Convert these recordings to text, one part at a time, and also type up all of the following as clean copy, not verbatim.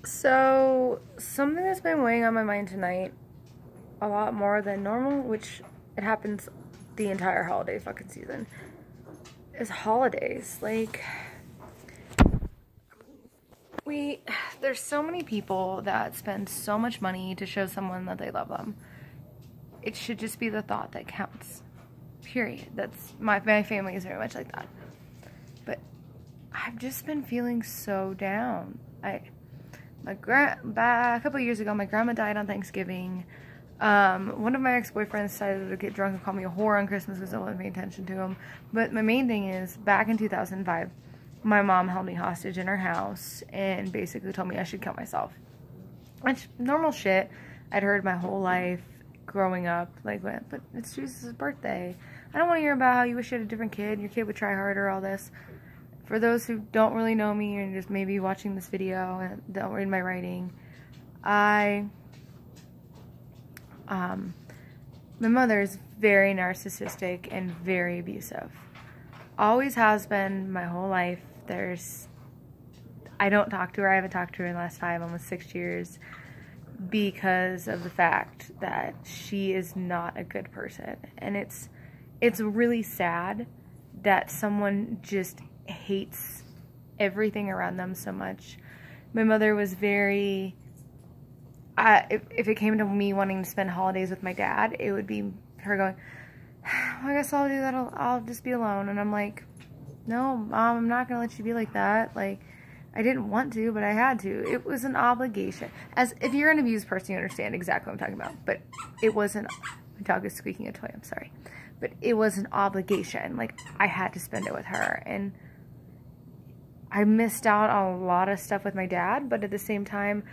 So, something that's been weighing on my mind tonight a lot more than normal, which it happens the entire holiday fucking season, is holidays. Like, there's so many people that spend so much money to show someone that they love them. It should just be the thought that counts. Period. That's my family is very much like that. But I've just been feeling so down. A couple of years ago, my grandma died on Thanksgiving. One of my ex-boyfriends decided to get drunk and call me a whore on Christmas because I wasn't paying attention to him. But my main thing is, back in 2005, my mom held me hostage in her house and basically told me I should kill myself. It's normal shit I'd heard my whole life growing up. Like, but it's Jesus' birthday. I don't want to hear about how you wish you had a different kid, your kid would try harder, all this. For those who don't really know me and just maybe watching this video and don't read my writing, my mother is very narcissistic and very abusive. Always has been my whole life. I don't talk to her. I haven't talked to her in the last 5, almost 6 years because of the fact that she is not a good person. And it's really sad that someone just hates everything around them so much. My mother was very, if it came to me wanting to spend holidays with my dad, it would be her going, well, I guess I'll do that, I'll just be alone. And I'm like, no, Mom, I'm not gonna let you be like that. Like, I didn't want to, but I had to. It was an obligation. As if you're an abused person, you understand exactly what I'm talking about. But it wasn't, my dog is squeaking a toy, I'm sorry. But it was an obligation. Like, I had to spend it with her. And I missed out on a lot of stuff with my dad, but at the same time,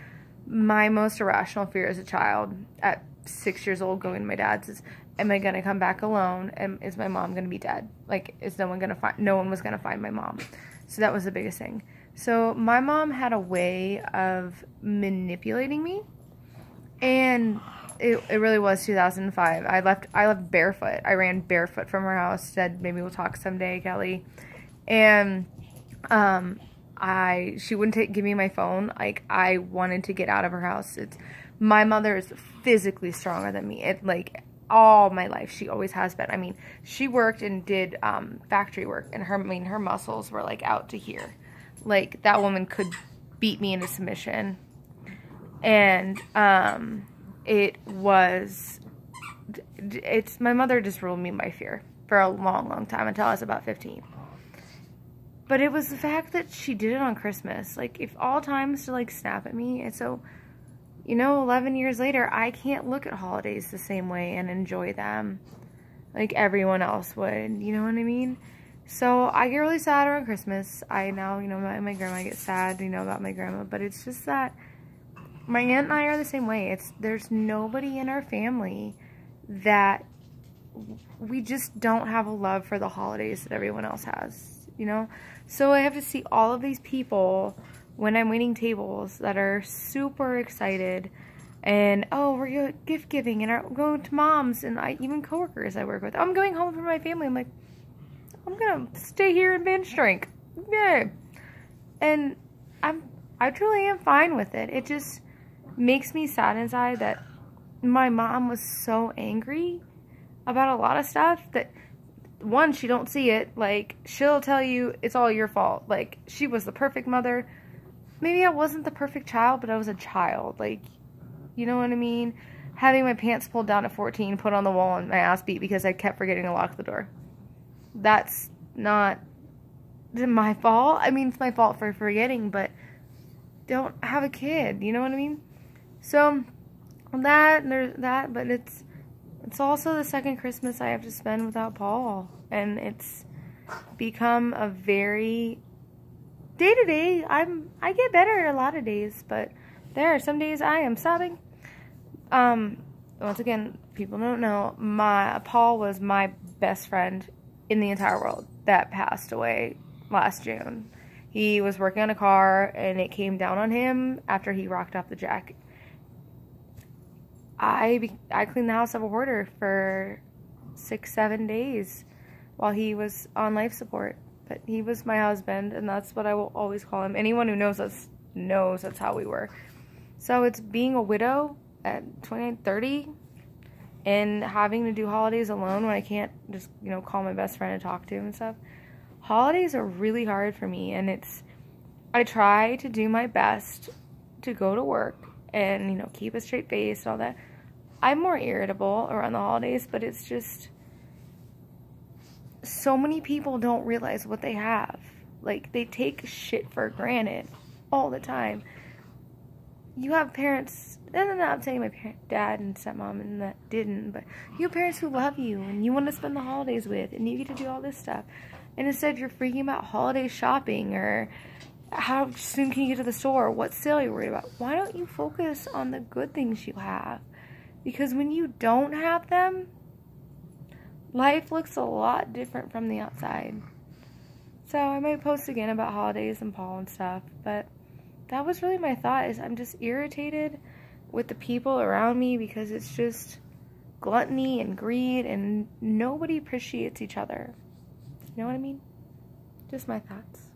my most irrational fear as a child at 6 years old going to my dad's is, am I going to come back alone? And is my mom going to be dead? Like, is no one was going to find my mom. So that was the biggest thing. So my mom had a way of manipulating me, and it really was 2005. I left barefoot. I ran barefoot from her house, said, maybe we'll talk someday, Kelly. And she wouldn't give me my phone. Like, I wanted to get out of her house. My mother is physically stronger than me. Like, all my life, she always has been. I mean, she worked and did factory work, and her muscles were like out to here. Like, that woman could beat me into submission. And my mother just ruled me by fear for a long, long time until I was about 15. But it was the fact that she did it on Christmas. Like, if all times to, like, snap at me. And so, 11 years later, I can't look at holidays the same way and enjoy them like everyone else would. You know what I mean? So, I get really sad around Christmas. I now, my grandma gets sad, about my grandma. But it's just that my aunt and I are the same way. There's nobody in our family that we just don't have a love for the holidays that everyone else has. So I have to see all of these people when I'm waiting tables that are super excited and, oh, we're going gift giving and we're going to mom's, and even coworkers I work with. I'm going home for my family. I'm like, I'm going to stay here and binge drink. Yeah. And I truly am fine with it. It just makes me sad inside that my mom was so angry about a lot of stuff that, one, she don't see it. Like, she'll tell you it's all your fault. Like, she was the perfect mother. Maybe I wasn't the perfect child, but I was a child. Like, you know what I mean? Having my pants pulled down at 14, put on the wall, and my ass beat because I kept forgetting to lock the door. That's not my fault. I mean, it's my fault for forgetting, but don't have a kid. You know what I mean? So, there's that, but it's also the second Christmas I have to spend without Paul. And it's become a very day-to-day. I get better a lot of days, but there are some days I am sobbing. Once again, people don't know, Paul was my best friend in the entire world that passed away last June. He was working on a car, and it came down on him after he rocked off the jack. I cleaned the house of a hoarder for 6-7 days while he was on life support. But he was my husband, and that's what I will always call him. Anyone who knows us knows that's how we were. So it's being a widow at 29, 30 and having to do holidays alone when I can't just, you know, call my best friend and talk to him and stuff. Holidays are really hard for me, and I try to do my best to go to work and, you know, keep a straight face and all that. I'm more irritable around the holidays, but it's just so many people don't realize what they have. Like, they take shit for granted all the time. You have parents, and I'm not saying my dad and stepmom and that didn't, but you have parents who love you and you want to spend the holidays with, and you get to do all this stuff. And instead you're freaking about holiday shopping, or how soon can you get to the store, what sale you're worried about. Why don't you focus on the good things you have? Because when you don't have them, life looks a lot different from the outside. So I might post again about holidays and Paul and stuff, but that was really my thought, is I'm just irritated with the people around me because it's just gluttony and greed and nobody appreciates each other. You know what I mean? Just my thoughts.